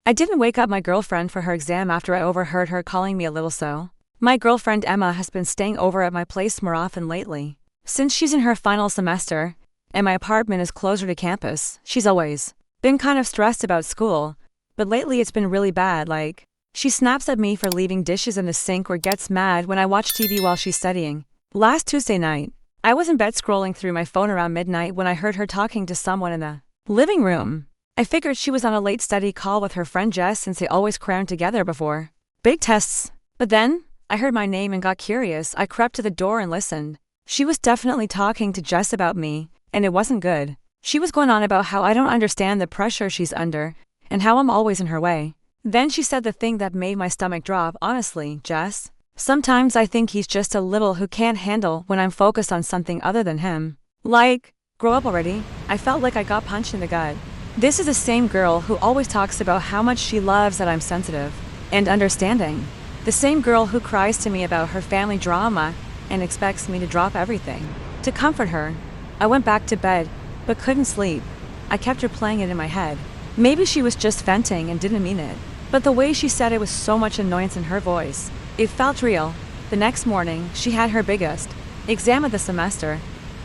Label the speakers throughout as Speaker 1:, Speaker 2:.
Speaker 1: I didn't wake up my girlfriend for her exam after I overheard her calling me a little so. My girlfriend Emma has been staying over at my place more often lately. Since she's in her final semester, and my apartment is closer to campus, she's always been kind of stressed about school, but lately it's been really bad, like, she snaps at me for leaving dishes in the sink or gets mad when I watch TV while she's studying. Last Tuesday night, I was in bed scrolling through my phone around midnight when I heard her talking to someone in the living room. I figured she was on a late study call with her friend Jess since they always crammed together before big tests. But then, I heard my name and got curious. I crept to the door and listened. She was definitely talking to Jess about me, and it wasn't good. She was going on about how I don't understand the pressure she's under, and how I'm always in her way. Then she said the thing that made my stomach drop. Honestly, Jess, sometimes I think he's just a little who can't handle when I'm focused on something other than him. Like, grow up already. I felt like I got punched in the gut. This is the same girl who always talks about how much she loves that I'm sensitive and understanding. The same girl who cries to me about her family drama and expects me to drop everything. To comfort her, I went back to bed, but couldn't sleep. I kept replaying it in my head. Maybe she was just venting and didn't mean it. But the way she said it was so much annoyance in her voice. It felt real. The next morning, she had her biggest exam of the semester.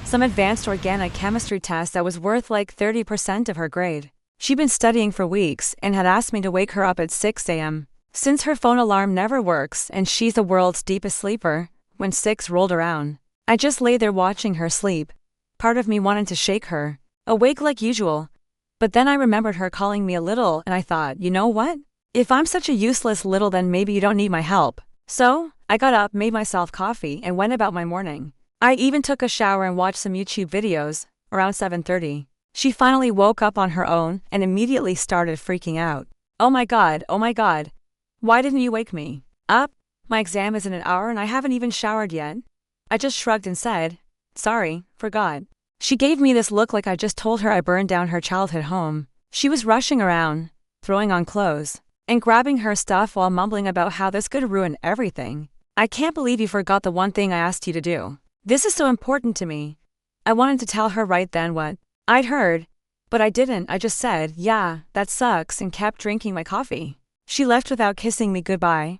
Speaker 1: Some advanced organic chemistry test that was worth like 30% of her grade. She'd been studying for weeks and had asked me to wake her up at 6 a.m. Since her phone alarm never works and she's the world's deepest sleeper, when 6 rolled around, I just lay there watching her sleep. Part of me wanted to shake her, awake like usual. But then I remembered her calling me a little and I thought, you know what? If I'm such a useless little, then maybe you don't need my help. So, I got up, made myself coffee, and went about my morning. I even took a shower and watched some YouTube videos. Around 7:30, she finally woke up on her own and immediately started freaking out. Oh my god, why didn't you wake me up? My exam is in an hour and I haven't even showered yet. I just shrugged and said, sorry, forgot. She gave me this look like I just told her I burned down her childhood home. She was rushing around, throwing on clothes, and grabbing her stuff while mumbling about how this could ruin everything. I can't believe you forgot the one thing I asked you to do. This is so important to me. I wanted to tell her right then what I'd heard, but I didn't. I just said, yeah, that sucks, and kept drinking my coffee. She left without kissing me goodbye,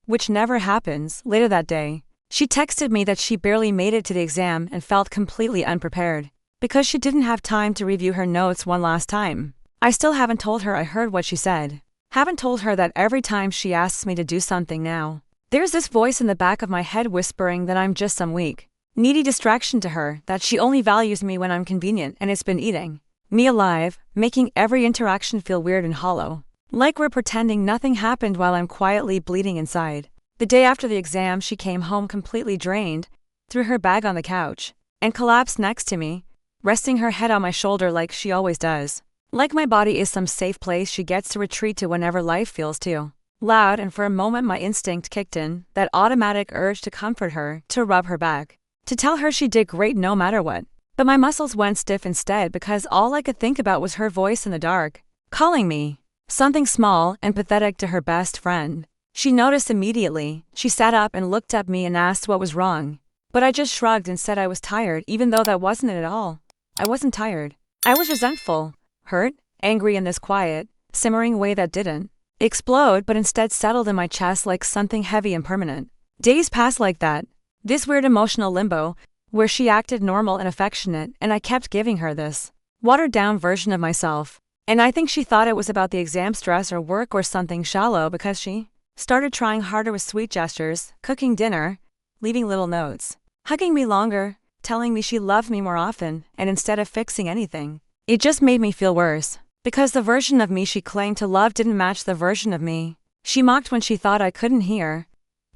Speaker 1: which never happens. Later that day, she texted me that she barely made it to the exam and felt completely unprepared because she didn't have time to review her notes one last time. I still haven't told her I heard what she said. Haven't told her that every time she asks me to do something now, there's this voice in the back of my head whispering that I'm just some weak, needy distraction to her, that she only values me when I'm convenient, and it's been eating me alive, making every interaction feel weird and hollow. Like we're pretending nothing happened while I'm quietly bleeding inside. The day after the exam, she came home completely drained, threw her bag on the couch, and collapsed next to me, resting her head on my shoulder like she always does. Like my body is some safe place she gets to retreat to whenever life feels too loud, and for a moment my instinct kicked in, that automatic urge to comfort her, to rub her back, to tell her she did great no matter what. But my muscles went stiff instead because all I could think about was her voice in the dark, calling me something small and pathetic to her best friend. She noticed immediately. She sat up and looked at me and asked what was wrong. But I just shrugged and said I was tired, even though that wasn't it at all. I wasn't tired. I was resentful, hurt, angry in this quiet, simmering way that didn't explode but instead settled in my chest like something heavy and permanent. Days passed like that. This weird emotional limbo, where she acted normal and affectionate, and I kept giving her this watered-down version of myself. And I think she thought it was about the exam stress or work or something shallow because she started trying harder with sweet gestures, cooking dinner, leaving little notes, hugging me longer, telling me she loved me more often, and instead of fixing anything, it just made me feel worse. Because the version of me she claimed to love didn't match the version of me she mocked when she thought I couldn't hear.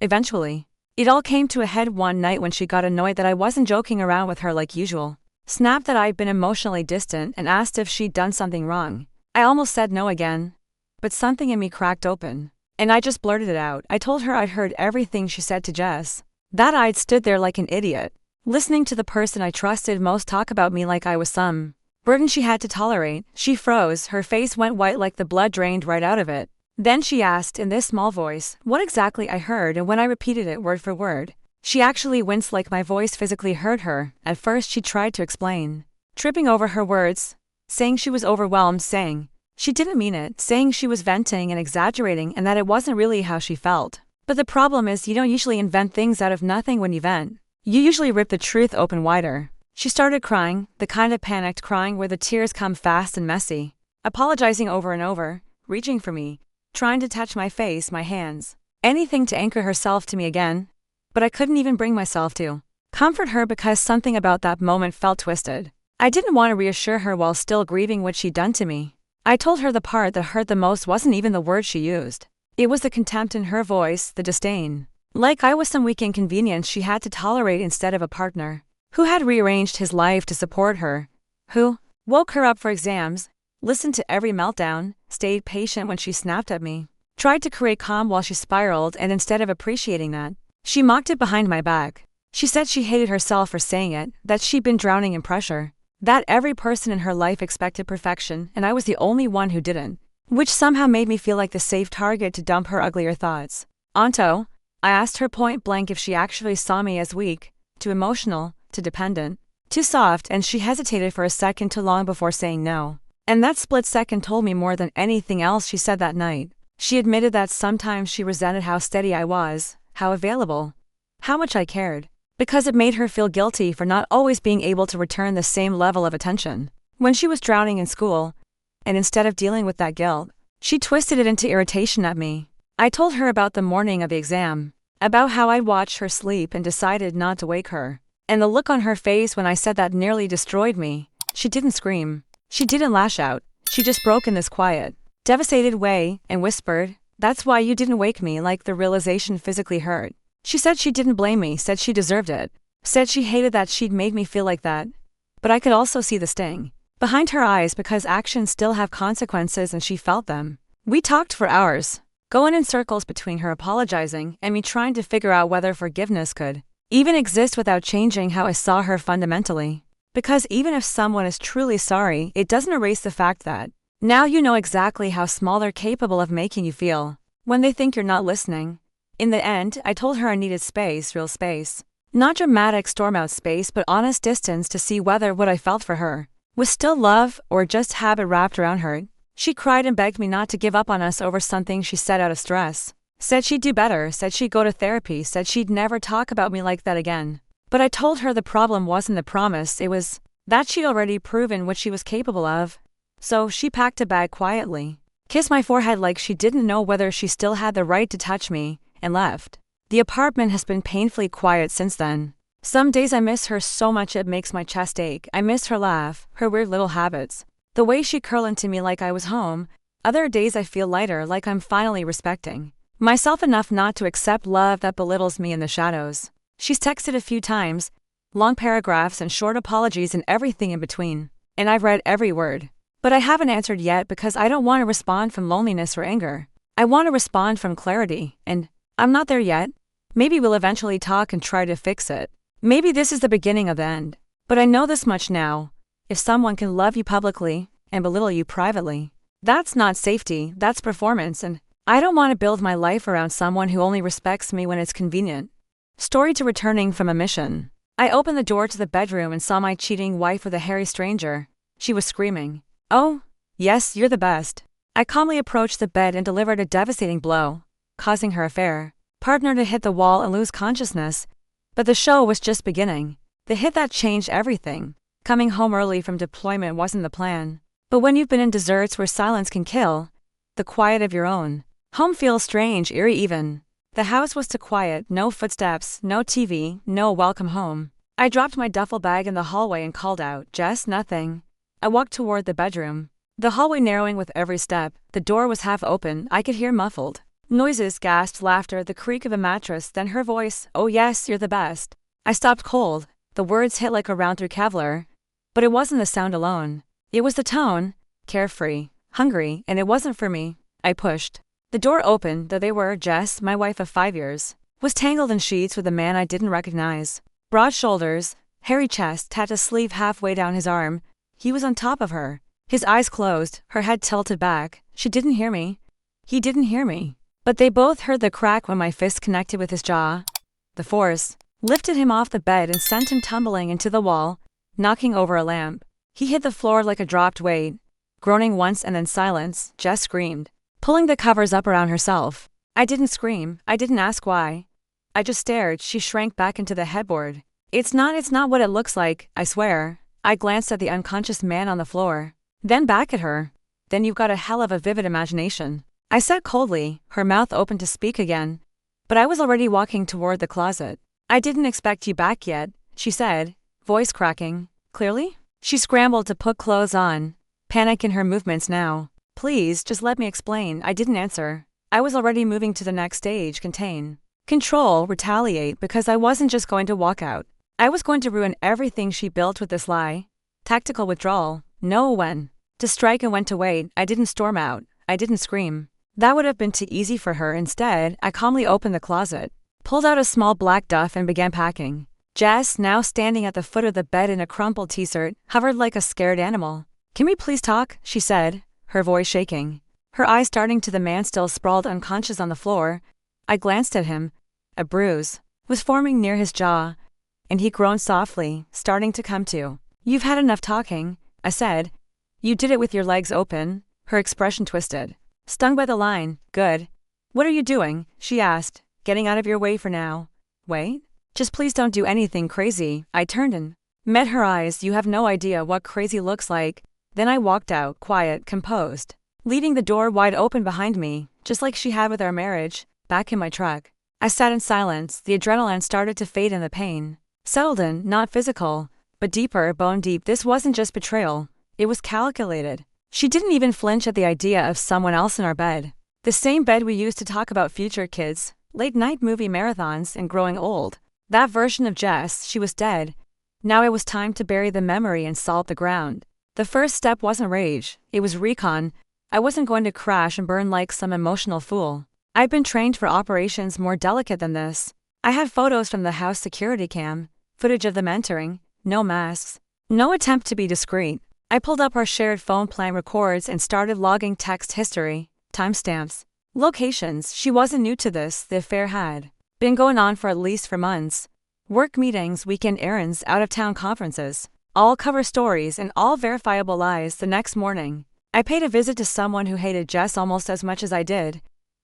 Speaker 1: Eventually, it all came to a head one night when she got annoyed that I wasn't joking around with her like usual, snapped that I'd been emotionally distant, and asked if she'd done something wrong. I almost said no again, but something in me cracked open, and I just blurted it out. I told her I'd heard everything she said to Jess, that I'd stood there like an idiot, listening to the person I trusted most talk about me like I was some burden she had to tolerate. She froze, her face went white like the blood drained right out of it. Then she asked in this small voice what exactly I heard, and when I repeated it word for word, she actually winced like my voice physically hurt her. At first she tried to explain, tripping over her words, saying she was overwhelmed, saying She didn't mean it, saying she was venting and exaggerating and that it wasn't really how she felt. But the problem is you don't usually invent things out of nothing when you vent. You usually rip the truth open wider. She started crying, the kind of panicked crying where the tears come fast and messy, apologizing over and over, reaching for me, trying to touch my face, my hands, anything to anchor herself to me again. But I couldn't even bring myself to comfort her because something about that moment felt twisted. I didn't want to reassure her while still grieving what she'd done to me. I told her the part that hurt the most wasn't even the word she used. It was the contempt in her voice, the disdain. Like I was some weak inconvenience she had to tolerate instead of a partner who had rearranged his life to support her, who woke her up for exams, listened to every meltdown, stayed patient when she snapped at me, tried to create calm while she spiraled, and instead of appreciating that, she mocked it behind my back. She said she hated herself for saying it, that she'd been drowning in pressure, that every person in her life expected perfection and I was the only one who didn't, which somehow made me feel like the safe target to dump her uglier thoughts onto. I asked her point blank if she actually saw me as weak, too emotional, too dependent, too soft, and she hesitated for a second too long before saying no. And that split second told me more than anything else she said that night. She admitted that sometimes she resented how steady I was, how available, how much I cared, because it made her feel guilty for not always being able to return the same level of attention when she was drowning in school. And instead of dealing with that guilt, she twisted it into irritation at me. I told her about the morning of the exam, about how I'd watched her sleep and decided not to wake her. And the look on her face when I said that nearly destroyed me. She didn't scream. She didn't lash out. She just broke in this quiet, devastated way and whispered, "That's why you didn't wake me," like the realization physically hurt. She said she didn't blame me, said she deserved it, said she hated that she'd made me feel like that. But I could also see the sting behind her eyes because actions still have consequences and she felt them. We talked for hours, going in circles between her apologizing and me trying to figure out whether forgiveness could even exist without changing how I saw her fundamentally. Because even if someone is truly sorry, it doesn't erase the fact that now you know exactly how small they're capable of making you feel when they think you're not listening. In the end, I told her I needed space, real space. Not dramatic storm-out space, but honest distance to see whether what I felt for her was still love or just habit wrapped around hurt. She cried and begged me not to give up on us over something she said out of stress. Said she'd do better, said she'd go to therapy, said she'd never talk about me like that again. But I told her the problem wasn't the promise, it was that she'd already proven what she was capable of. So she packed a bag quietly, kissed my forehead like she didn't know whether she still had the right to touch me, and left. The apartment has been painfully quiet since then. Some days I miss her so much it makes my chest ache. I miss her laugh, her weird little habits, the way she'd curl into me like I was home. Other days I feel lighter, like I'm finally respecting myself enough not to accept love that belittles me in the shadows. She's texted a few times, long paragraphs and short apologies and everything in between, and I've read every word. But I haven't answered yet because I don't want to respond from loneliness or anger. I want to respond from clarity, and I'm not there yet. Maybe we'll eventually talk and try to fix it. Maybe this is the beginning of the end. But I know this much now. If someone can love you publicly and belittle you privately, that's not safety, that's performance, and I don't want to build my life around someone who only respects me when it's convenient. Story to returning from a mission. I opened the door to the bedroom and saw my cheating wife with a hairy stranger. She was screaming, "Oh, yes, you're the best." I calmly approached the bed and delivered a devastating blow, causing her affair partner to hit the wall and lose consciousness. But the show was just beginning. The hit that changed everything. Coming home early from deployment wasn't the plan. But when you've been in deserts where silence can kill, the quiet of your own home feels strange, eerie even. The house was too quiet, no footsteps, no TV, no welcome home. I dropped my duffel bag in the hallway and called out, "Jess, nothing." I walked toward the bedroom, the hallway narrowing with every step. The door was half open, I could hear muffled noises, gasps, laughter, the creak of a mattress, then her voice, "Oh yes, you're the best." I stopped cold. The words hit like a round through Kevlar. But it wasn't the sound alone. It was the tone, carefree, hungry, and it wasn't for me. I pushed. The door opened, though they were, Jess, my wife of 5 years, was tangled in sheets with a man I didn't recognize. Broad shoulders, hairy chest, tattooed sleeve halfway down his arm. He was on top of her, his eyes closed, her head tilted back. She didn't hear me. He didn't hear me. But they both heard the crack when my fist connected with his jaw. The force lifted him off the bed and sent him tumbling into the wall, knocking over a lamp. He hit the floor like a dropped weight. Groaning once and then silence, Jess screamed, pulling the covers up around herself. I didn't scream, I didn't ask why. I just stared. She shrank back into the headboard. It's not what it looks like, I swear. I glanced at the unconscious man on the floor, then back at her. Then you've got a hell of a vivid imagination, I said coldly, her mouth open to speak again. But I was already walking toward the closet. I didn't expect you back yet, she said, voice cracking. Clearly? She scrambled to put clothes on, panic in her movements now. Please, just let me explain. I didn't answer. I was already moving to the next stage, contain, control, retaliate, because I wasn't just going to walk out. I was going to ruin everything she built with this lie. Tactical withdrawal, know when to strike and when to wait. I didn't storm out. I didn't scream. That would have been too easy for her. Instead, I calmly opened the closet, pulled out a small black duff and began packing. Jess, now standing at the foot of the bed in a crumpled t-shirt, hovered like a scared animal. Can we please talk? She said, her voice shaking. Her eyes darting to the man still sprawled unconscious on the floor. I glanced at him. A bruise was forming near his jaw, and he groaned softly, starting to come to. You've had enough talking, I said. You did it with your legs open. Her expression twisted. Stung by the line. Good. What are you doing? She asked. Getting out of your way for now. Wait? Just please don't do anything crazy. I turned and met her eyes. You have no idea what crazy looks like. Then I walked out, quiet, composed, leaving the door wide open behind me, just like she had with our marriage, back in my truck. I sat in silence. The adrenaline started to fade and the pain settled in, not physical, but deeper, bone deep. This wasn't just betrayal. It was calculated. She didn't even flinch at the idea of someone else in our bed. The same bed we used to talk about future kids, late-night movie marathons, and growing old. That version of Jess, she was dead. Now it was time to bury the memory and salt the ground. The first step wasn't rage, it was recon. I wasn't going to crash and burn like some emotional fool. I'd been trained for operations more delicate than this. I had photos from the house security cam, footage of them entering, no masks, no attempt to be discreet. I pulled up our shared phone plan records and started logging text history, timestamps, locations. She wasn't new to this. The affair had been going on for at least 4 months. Work meetings, weekend errands, out-of-town conferences, all cover stories and all verifiable lies. The next morning, I paid a visit to someone who hated Jess almost as much as I did.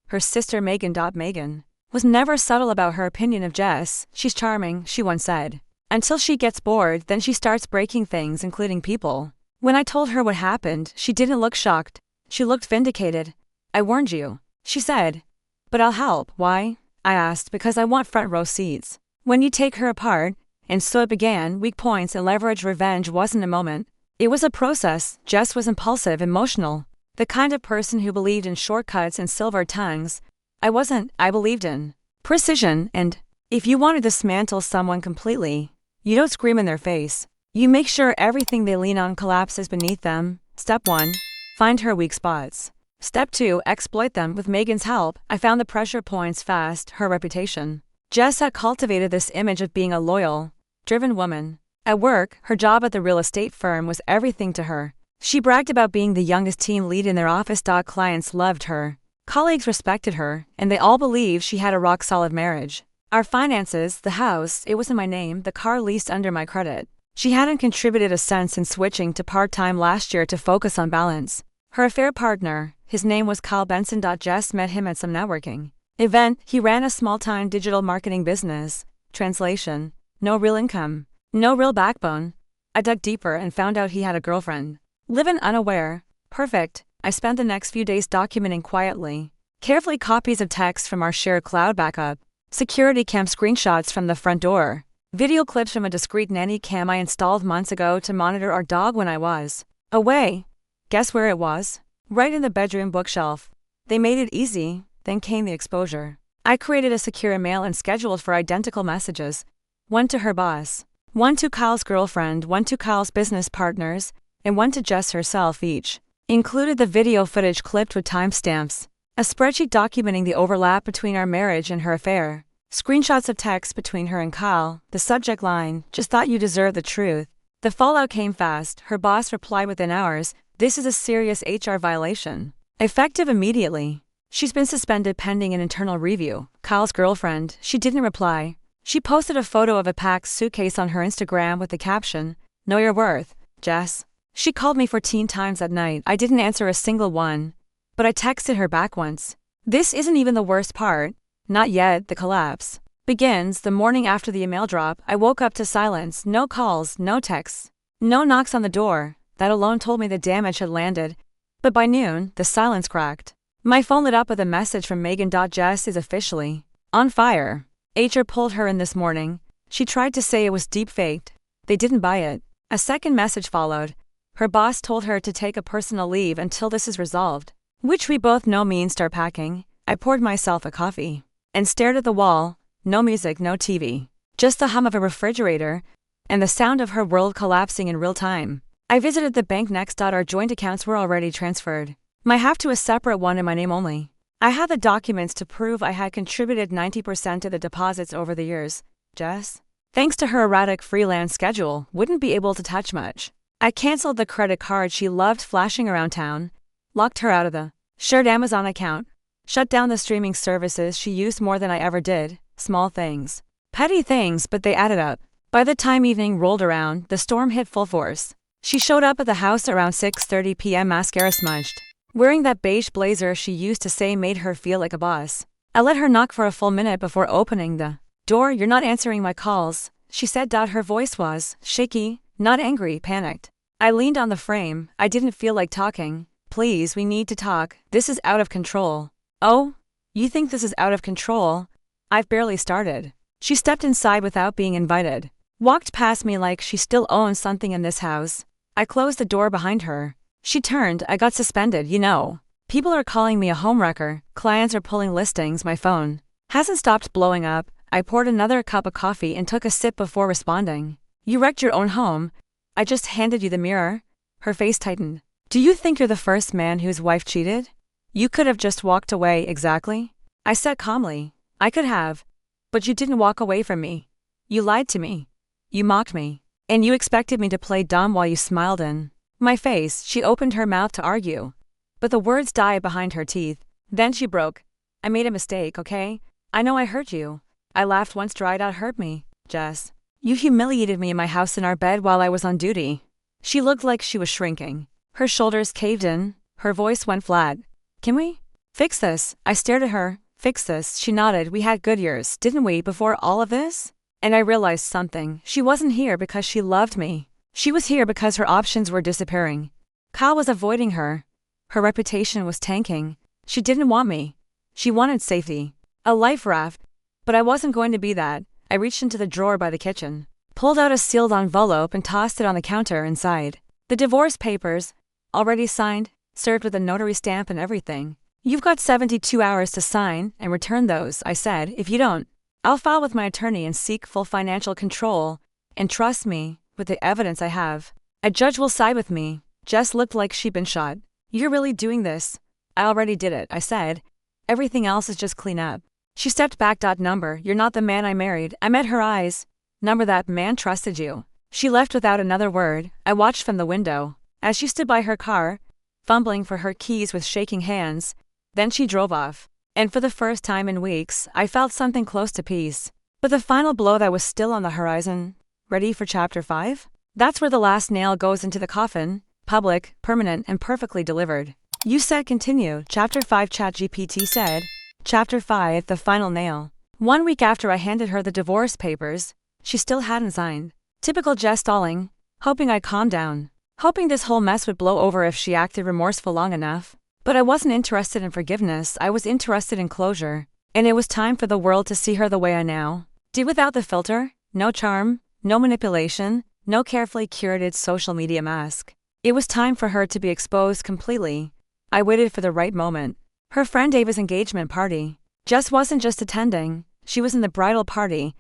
Speaker 1: Her sister Megan. Megan was never subtle about her opinion of Jess. She's charming, she once said. Until she gets bored, then she starts breaking things, including people. When I told her what happened, she didn't look shocked. She looked vindicated. I warned you, she said. But I'll help. Why? I asked. Because I want front row seats when you take her apart. And so it began. Weak points and leverage. Revenge wasn't a moment. It was a process. Jess was impulsive, emotional, the kind of person who believed in shortcuts and silver tongues. I wasn't. I believed in precision, and if you want to dismantle someone completely, you don't scream in their face. You make sure everything they lean on collapses beneath them. Step 1. Find her weak spots. Step 2. Exploit them. With Megan's help, I found the pressure points fast. Her reputation. Jess had cultivated this image of being a loyal, driven woman. At work, her job at the real estate firm was everything to her. She bragged about being the youngest team lead in their office. Clients loved her, colleagues respected her, and they all believed she had a rock-solid marriage. Our finances, the house, it was in my name, the car leased under my credit. She hadn't contributed a cent since switching to part-time last year to focus on balance. Her affair partner, his name was Kyle Benson. Jess met him at some networking event. He ran a small-time digital marketing business. Translation: no real income, no real backbone. I dug deeper and found out he had a girlfriend. Living unaware. Perfect. I spent the next few days documenting quietly, carefully, copies of texts from our shared cloud backup, security cam screenshots from the front door, video clips from a discreet nanny cam I installed months ago to monitor our dog when I was away. Guess where it was? Right in the bedroom bookshelf. They made it easy. Then came the exposure. I created a secure email and scheduled for identical messages. One to her boss, one to Kyle's girlfriend, one to Kyle's business partners, and one to Jess herself. Each included the video footage clipped with timestamps, a spreadsheet documenting the overlap between our marriage and her affair, screenshots of texts between her and Kyle, the subject line, "Just thought you deserved the truth." The fallout came fast. Her boss replied within hours, "This is a serious HR violation. Effective immediately. She's been suspended pending an internal review." Kyle's girlfriend, she didn't reply. She posted a photo of a packed suitcase on her Instagram with the caption, "Know your worth, Jess." She called me 14 times that night. I didn't answer a single one, but I texted her back once. This isn't even the worst part. Not yet. The collapse begins the morning after the email drop. I woke up to silence. No calls, no texts, no knocks on the door. That alone told me the damage had landed. But by noon, the silence cracked. My phone lit up with a message from Megan. Jess is officially on fire. HR pulled her in this morning. She tried to say it was deep-faked. They didn't buy it. A second message followed. Her boss told her to take a personal leave until this is resolved, which we both know means start packing. I poured myself a coffee and stared at the wall. No music, no TV. Just the hum of a refrigerator and the sound of her world collapsing in real time. I visited the bank next. Our joint accounts were already transferred. My half to a separate one in my name only. I had the documents to prove I had contributed 90% of the deposits over the years. Jess, thanks to her erratic freelance schedule, wouldn't be able to touch much. I canceled the credit card she loved flashing around town, locked her out of the shared Amazon account, shut down the streaming services she used more than I ever did. Small things. Petty things, but they added up. By the time evening rolled around, the storm hit full force. She showed up at the house around 6:30 p.m. mascara smudged, wearing that beige blazer she used to say made her feel like a boss. I let her knock for a full minute before opening the door. You're not answering my calls, she said. Her voice was shaky, not angry, panicked. I leaned on the frame. I didn't feel like talking. Please, we need to talk. This is out of control. Oh? You think this is out of control? I've barely started. She stepped inside without being invited. Walked past me like she still owns something in this house. I closed the door behind her. She turned. I got suspended, you know. People are calling me a homewrecker. Clients are pulling listings. My phone hasn't stopped blowing up. I poured another cup of coffee and took a sip before responding. You wrecked your own home. I just handed you the mirror. Her face tightened. Do you think you're the first man whose wife cheated? You could have just walked away. Exactly. I said calmly. I could have. But you didn't walk away from me. You lied to me. You mocked me. And you expected me to play dumb while you smiled in my face. She opened her mouth to argue, but the words died behind her teeth. Then she broke. I made a mistake, okay? I know I hurt you. I laughed once. Dried out. Hurt me, Jess. You humiliated me in my house in our bed while I was on duty. She looked like she was shrinking. Her shoulders caved in. Her voice went flat. Can we fix this? I stared at her. Fix this? She nodded. We had good years, didn't we, before all of this? And I realized something. She wasn't here because she loved me. She was here because her options were disappearing. Kyle was avoiding her. Her reputation was tanking. She didn't want me. She wanted safety. A life raft. But I wasn't going to be that. I reached into the drawer by the kitchen, pulled out a sealed envelope and tossed it on the counter inside. The divorce papers, already signed, served with a notary stamp and everything. You've got 72 hours to sign and return those, I said. If you don't, I'll file with my attorney and seek full financial control. And trust me, with the evidence I have, a judge will side with me. Jess looked like she'd been shot. You're really doing this? I already did it, I said. Everything else is just clean up. She stepped back. Number, you're not the man I married. I met her eyes. Number, that man trusted you. She left without another word. I watched from the window as she stood by her car, fumbling for her keys with shaking hands. Then she drove off. And for the first time in weeks, I felt something close to peace. But the final blow that was still on the horizon. Ready for Chapter 5? That's where the last nail goes into the coffin. Public, permanent, and perfectly delivered. You said continue. Chapter 5. ChatGPT said. Chapter 5. The final nail. 1 week after I handed her the divorce papers, she still hadn't signed. Typical Jess, stalling, hoping I'd calm down, hoping this whole mess would blow over if she acted remorseful long enough. But I wasn't interested in forgiveness. I was interested in closure. And it was time for the world to see her the way I now did, without the filter. No charm, no manipulation, no carefully curated social media mask. It was time for her to be exposed completely. I waited for the right moment. Her friend Ava's engagement party. Jess wasn't just attending, she was in the bridal party,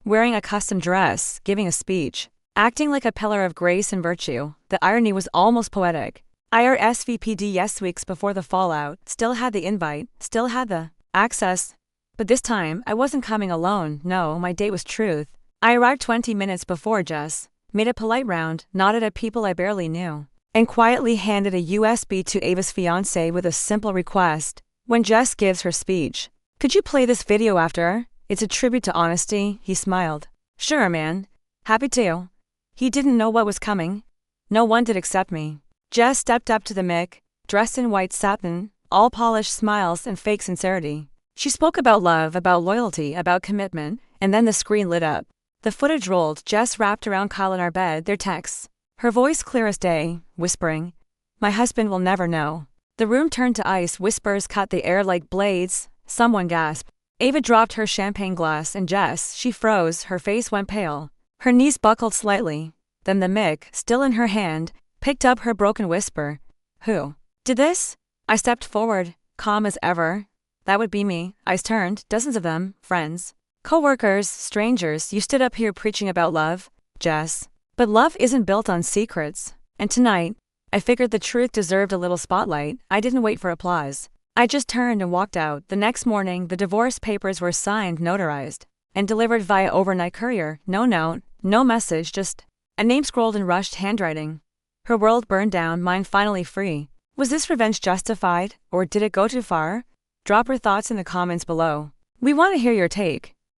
Speaker 1: wearing a custom dress, giving a speech, acting like a pillar of grace and virtue. The irony was almost poetic. IRSVPD, yes, weeks before the fallout, still had the invite, still had the access. But this time, I wasn't coming alone. No, my date was Truth. I arrived 20 minutes before Jess, made a polite round, nodded at people I barely knew, and quietly handed a USB to Ava's fiancé with a simple request. When Jess gives her speech, could you play this video after? It's a tribute to honesty. He smiled. Sure, man. Happy to. He didn't know what was coming. No one did except me. Jess stepped up to the mic, dressed in white satin, all polished smiles and fake sincerity. She spoke about love, about loyalty, about commitment, and then the screen lit up. The footage rolled. Jess wrapped around Kyle in our bed, their texts. Her voice clear as day, whispering, "My husband will never know." The room turned to ice. Whispers cut the air like blades. Someone gasped. Ava dropped her champagne glass, and Jess, she froze. Her face went pale. Her knees buckled slightly. Then the mic, still in her hand, picked up her broken whisper. "Who did this?" I stepped forward, calm as ever. "That would be me." Eyes turned, dozens of them, friends, co-workers, strangers. "You stood up here preaching about love, Jess. But love isn't built on secrets." And tonight, I figured the truth deserved a little spotlight. I didn't wait for applause. I just turned and walked out. The next morning, the divorce papers were signed, notarized, and delivered via overnight courier. No note, no message, just a name scrolled in rushed handwriting. Her world burned down, mine finally free. Was this revenge justified, or did it go too far? Drop your thoughts in the comments below. We want to hear your take.